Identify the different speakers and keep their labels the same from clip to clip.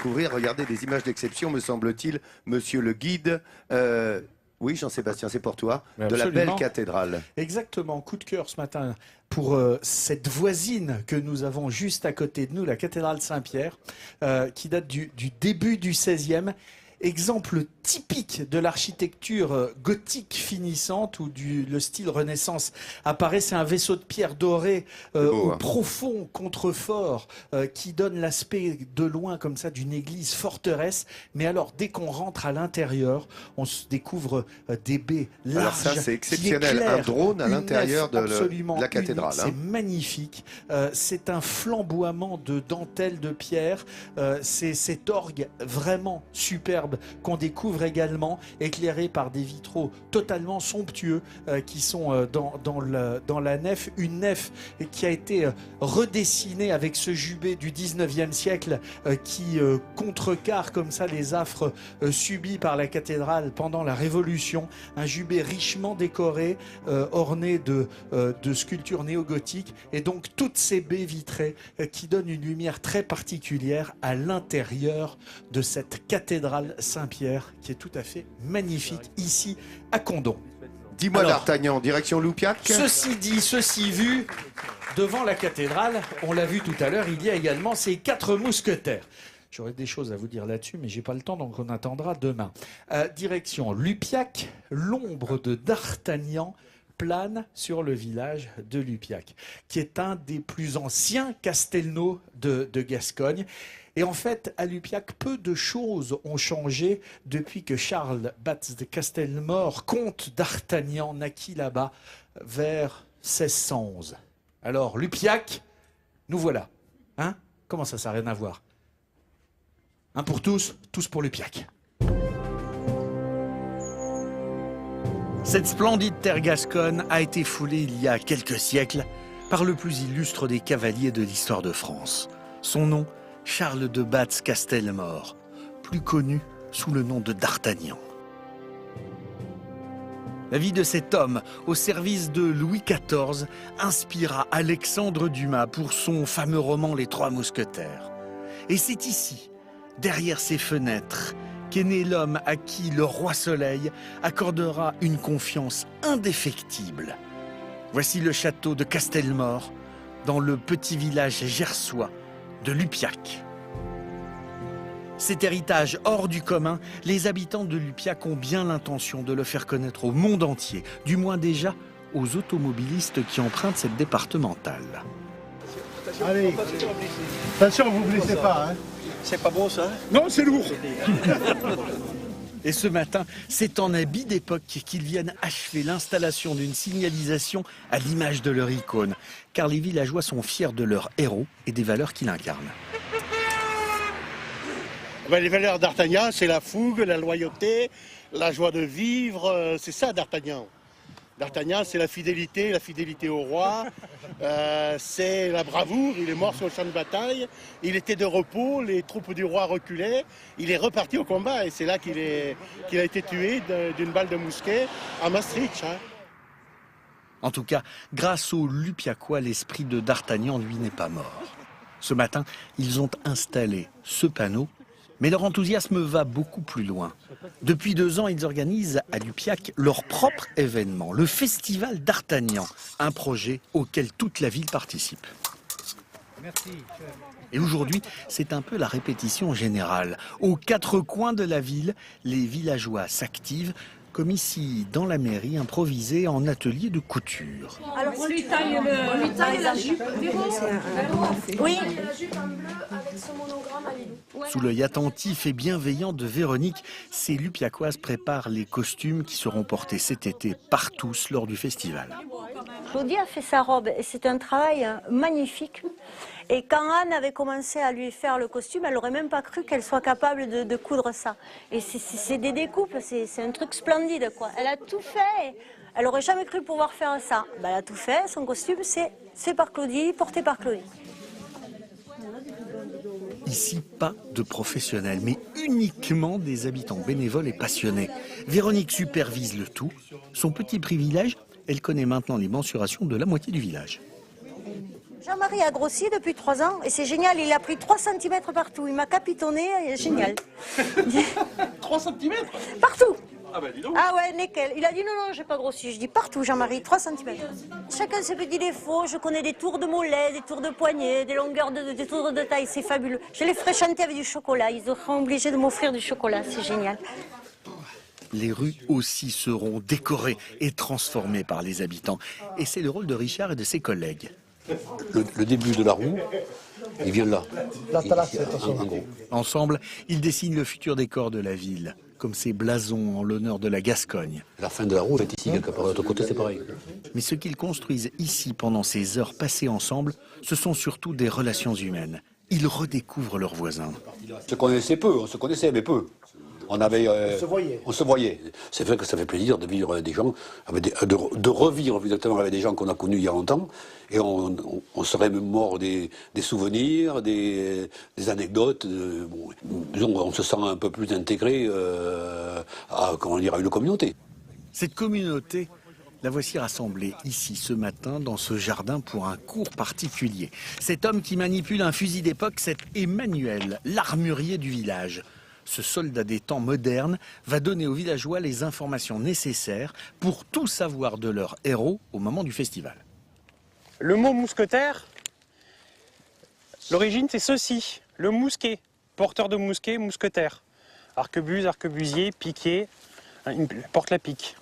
Speaker 1: découvrir. Regardez des images d'exception, me semble-t-il, monsieur le guide. Oui, Jean-Sébastien, c'est pour toi, de la belle cathédrale.
Speaker 2: Exactement, coup de cœur ce matin pour cette voisine que nous avons juste à côté de nous, la cathédrale Saint-Pierre, qui date du début du XVIe. Exemple typique de l'architecture gothique finissante où le style Renaissance apparaît. C'est un vaisseau de pierre dorée au profond contrefort qui donne l'aspect de loin comme ça d'une église forteresse. Mais alors dès qu'on rentre à l'intérieur, on se découvre des baies larges.
Speaker 1: Alors ça c'est exceptionnel, un drone à l'intérieur de la cathédrale.
Speaker 2: C'est magnifique. C'est un flamboiement de dentelle de pierre. C'est cet orgue vraiment superbe qu'on découvre également, éclairé par des vitraux totalement somptueux qui sont dans la nef. Une nef qui a été redessinée avec ce jubé du 19e siècle qui contrecarre comme ça les affres subis par la cathédrale pendant la Révolution. Un jubé richement décoré, orné de sculptures néo-gothiques et donc toutes ces baies vitrées qui donnent une lumière très particulière à l'intérieur de cette cathédrale Saint-Pierre qui est tout à fait magnifique ici à Condom.
Speaker 1: Dis-moi d'Artagnan, direction Loupiac.
Speaker 2: Ceci dit, ceci vu, devant la cathédrale, on l'a vu tout à l'heure, il y a également ces 4 mousquetaires. J'aurais des choses à vous dire là-dessus, mais j'ai pas le temps, donc on attendra demain. Direction Loupiac, l'ombre de d'Artagnan plane sur le village de Loupiac, qui est un des plus anciens castelnaux de Gascogne. Et en fait, à Loupiac, peu de choses ont changé depuis que Charles Batz de Castelmore, comte d'Artagnan, naquit là-bas vers 1611. Alors, Loupiac, nous voilà. Hein? Comment ça n'a rien à voir? Un pour tous, tous pour Loupiac. Cette splendide terre gasconne a été foulée il y a quelques siècles par le plus illustre des cavaliers de l'histoire de France. Son nom, Charles de Batz Castelmore, plus connu sous le nom de d'Artagnan. La vie de cet homme au service de Louis XIV inspira Alexandre Dumas pour son fameux roman Les Trois Mousquetaires. Et c'est ici, derrière ces fenêtres, qu'est né l'homme à qui le roi Soleil accordera une confiance indéfectible. Voici le château de Castelmore, dans le petit village gersois de Loupiac. Cet héritage hors du commun, les habitants de Loupiac ont bien l'intention de le faire connaître au monde entier, du moins déjà aux automobilistes qui empruntent cette départementale.
Speaker 3: Allez, attention, vous ne vous blessez pas. Hein.
Speaker 4: C'est pas beau ça?
Speaker 3: Non, c'est lourd.
Speaker 2: Et ce matin, c'est en habit d'époque qu'ils viennent achever l'installation d'une signalisation à l'image de leur icône. Car les villageois sont fiers de leur héros et des valeurs qu'il incarne.
Speaker 4: Les valeurs d'Artagnan, c'est la fougue, la loyauté, la joie de vivre. C'est ça d'Artagnan. D'Artagnan, c'est la fidélité au roi, c'est la bravoure. Il est mort sur le champ de bataille, il était de repos, les troupes du roi reculaient, il est reparti au combat et c'est là qu'il a été tué d'une balle de mousquet à Maastricht. Hein.
Speaker 2: En tout cas, grâce aux Loupiacois, l'esprit de d'Artagnan, lui, n'est pas mort. Ce matin, ils ont installé ce panneau, mais leur enthousiasme va beaucoup plus loin. Depuis 2 ans, ils organisent à Loupiac leur propre événement, le Festival d'Artagnan, un projet auquel toute la ville participe.
Speaker 3: Merci.
Speaker 2: Et aujourd'hui, c'est un peu la répétition générale. Aux 4 coins de la ville, les villageois s'activent, comme ici dans la mairie improvisée en atelier de couture.
Speaker 5: Alors on lui taille la jupe. Oui.
Speaker 6: La jupe en bleu avec son monogramme à Lilou.
Speaker 2: Sous l'œil attentif et bienveillant de Véronique, ces Loupiacoises préparent les costumes qui seront portés cet été par tous lors du festival.
Speaker 5: Claudie a fait sa robe et c'est un travail magnifique. Et quand Anne avait commencé à lui faire le costume, elle n'aurait même pas cru qu'elle soit capable de coudre ça. Et c'est des découpes, c'est un truc splendide, quoi. Elle a tout fait. Elle n'aurait jamais cru pouvoir faire ça. Ben, elle a tout fait. Son costume, c'est par Claudie, porté par Claudie.
Speaker 2: Ici, pas de professionnels, mais uniquement des habitants bénévoles et passionnés. Véronique supervise le tout. Son petit privilège, elle connaît maintenant les mensurations de la moitié du village.
Speaker 5: Jean-Marie a grossi depuis 3 ans et c'est génial, il a pris 3 cm partout. Il m'a capitonné, génial.
Speaker 2: 3 cm
Speaker 5: Partout.
Speaker 2: Ah bah dis donc.
Speaker 5: Ah ouais, nickel. Il a dit non, j'ai pas grossi. Je dis partout, Jean-Marie, 3 cm. Chacun ses petits défauts. Je connais des tours de mollet, des tours de poignet, des longueurs des tours de taille. C'est fabuleux. Je les ferai chanter avec du chocolat. Ils seront obligés de m'offrir du chocolat. C'est génial.
Speaker 7: Les rues aussi seront décorées et transformées par les habitants. Et c'est le rôle de Richard et de ses collègues.
Speaker 8: Le début de la roue, il vient là. En gros.
Speaker 7: Ensemble, ils dessinent le futur décor de la ville, comme ces blasons en l'honneur de la Gascogne.
Speaker 8: La fin de la roue est ici, quelque part. De l'autre côté, c'est pareil.
Speaker 7: Mais ce qu'ils construisent ici pendant ces heures passées ensemble, ce sont surtout des relations humaines. Ils redécouvrent leurs voisins.
Speaker 8: On se connaissait peu, on se connaissait, mais peu. On se voyait. C'est vrai que ça fait plaisir de vivre avec des gens, de revivre exactement avec des gens qu'on a connus il y a longtemps. Et on se remémore des souvenirs, des anecdotes. Disons, on se sent un peu plus intégré à une communauté.
Speaker 7: Cette communauté, la voici rassemblée ici ce matin dans ce jardin pour un cours particulier. Cet homme qui manipule un fusil d'époque, c'est Emmanuel, l'armurier du village. Ce soldat des temps modernes va donner aux villageois les informations nécessaires pour tout savoir de leur héros au moment du festival.
Speaker 9: Le mot mousquetaire, l'origine c'est ceci, le mousquet, porteur de mousquet, mousquetaire. Arquebuse, arquebusier, piquet, il porte la pique.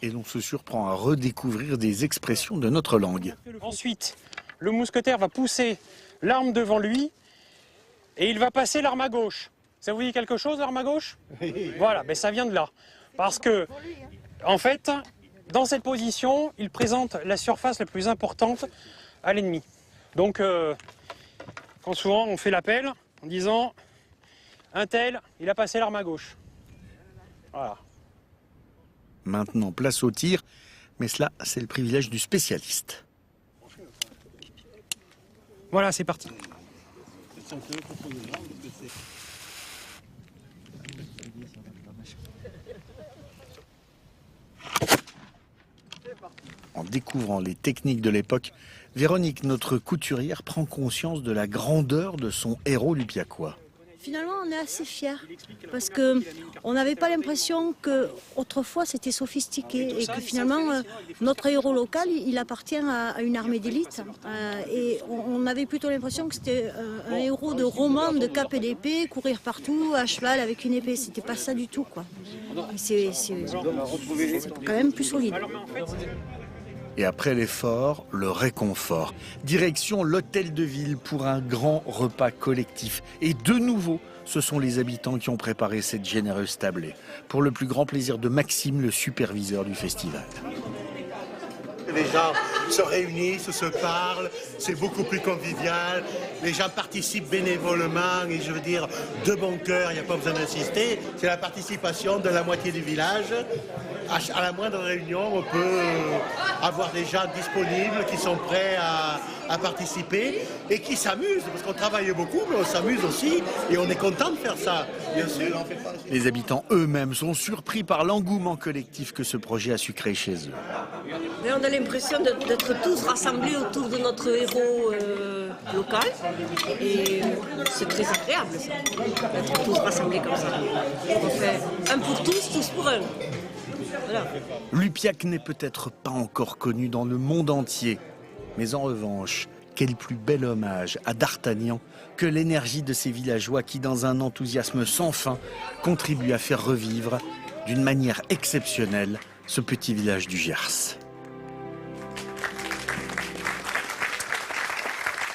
Speaker 7: Et l'on se surprend à redécouvrir des expressions de notre langue.
Speaker 9: Ensuite, le mousquetaire va pousser l'arme devant lui et il va passer l'arme à gauche. Ça vous dit quelque chose, l'arme à gauche? Voilà, ben ça vient de là. Parce que, en fait, dans cette position, il présente la surface la plus importante à l'ennemi. Donc, quand souvent on fait l'appel en disant un tel, il a passé l'arme à gauche. Voilà.
Speaker 7: Maintenant, place au tir, mais cela, c'est le privilège du spécialiste.
Speaker 9: Voilà, c'est parti.
Speaker 7: En découvrant les techniques de l'époque, Véronique, notre couturière, prend conscience de la grandeur de son héros lupiacois.
Speaker 5: Finalement, on est assez fiers parce que on n'avait pas l'impression que autrefois c'était sophistiqué et que finalement notre héros local il appartient à une armée d'élite et on avait plutôt l'impression que c'était un héros de roman de cap et d'épée, courir partout à cheval avec une épée. C'était pas ça du tout quoi. C'est quand même plus solide.
Speaker 7: Et après l'effort, le réconfort. Direction l'hôtel de ville pour un grand repas collectif. Et de nouveau, ce sont les habitants qui ont préparé cette généreuse tablée. Pour le plus grand plaisir de Maxime, le superviseur du festival.
Speaker 4: Les gens se réunissent, se parlent, c'est beaucoup plus convivial. Les gens participent bénévolement et je veux dire de bon cœur, il n'y a pas besoin d'insister. C'est la participation de la moitié du village. À la moindre réunion, on peut avoir des gens disponibles qui sont prêts à participer et qui s'amusent, parce qu'on travaille beaucoup, mais on s'amuse aussi et on est content de faire ça, bien sûr.
Speaker 7: Les habitants eux-mêmes sont surpris par l'engouement collectif que ce projet a su créer chez eux.
Speaker 10: Et on a l'impression d'être tous rassemblés autour de notre héros local et c'est très agréable ça, d'être tous rassemblés comme ça. On fait un pour tous, tous pour un. Voilà.
Speaker 7: Lupiac n'est peut-être pas encore connu dans le monde entier, mais en revanche, quel plus bel hommage à D'Artagnan que l'énergie de ces villageois qui, dans un enthousiasme sans fin, contribuent à faire revivre, d'une manière exceptionnelle, ce petit village du Gers.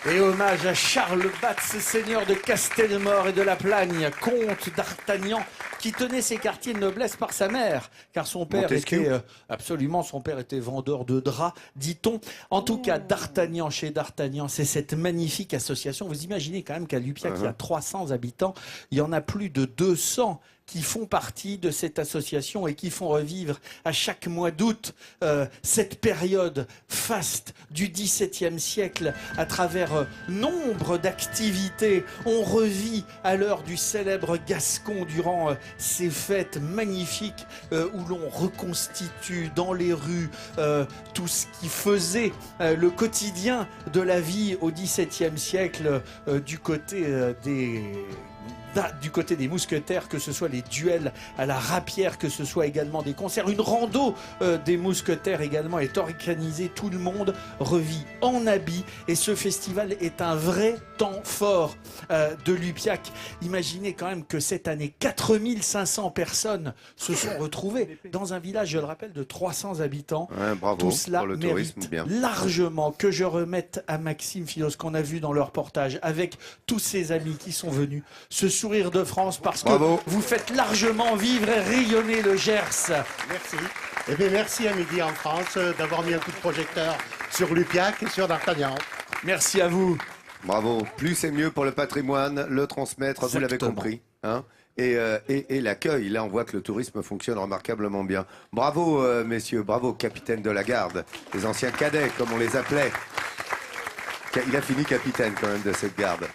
Speaker 2: Et hommage à Charles Batz, seigneur de Castelmore et de la Plagne, comte d'Artagnan, qui tenait ses quartiers de noblesse par sa mère, car son père était vendeur de draps, dit-on. En tout cas, D'Artagnan chez D'Artagnan, c'est cette magnifique association. Vous imaginez quand même qu'à Lupiac, il y a 300 habitants, il y en a plus de 200 qui font partie de cette association et qui font revivre à chaque mois d'août cette période faste du XVIIe siècle à travers nombre d'activités. On revit à l'heure du célèbre Gascon durant ces fêtes magnifiques où l'on reconstitue dans les rues tout ce qui faisait le quotidien de la vie au XVIIe siècle du côté des mousquetaires, que ce soit les duels à la rapière, que ce soit également des concerts. Une rando des mousquetaires également est organisée. Tout le monde revit en habit et ce festival est un vrai temps fort de l'Upiac. Imaginez quand même que cette année, 4500 personnes se sont retrouvées dans un village, je le rappelle, de 300 habitants.
Speaker 1: Ouais, bravo.
Speaker 2: Tout cela
Speaker 1: pour le tourisme,
Speaker 2: mérite
Speaker 1: bien.
Speaker 2: largement que je remette à Maxime Philos, qu'on a vu dans le reportage, avec tous ses amis qui sont venus, ce sourire de France, parce
Speaker 1: Bravo.
Speaker 2: que vous faites largement vivre et rayonner le Gers.
Speaker 4: Merci. Eh bien, merci à Midi en France d'avoir mis un coup de projecteur sur l'Upiac et sur D'Artagnan.
Speaker 2: Merci à vous.
Speaker 1: Bravo. Plus c'est mieux pour le patrimoine, le transmettre, vous l'avez
Speaker 2: Exactement.
Speaker 1: compris. Hein, et l'accueil, là on voit que le tourisme fonctionne remarquablement bien. Bravo messieurs, bravo capitaine de la garde, les anciens cadets comme on les appelait. Il a fini capitaine quand même de cette garde.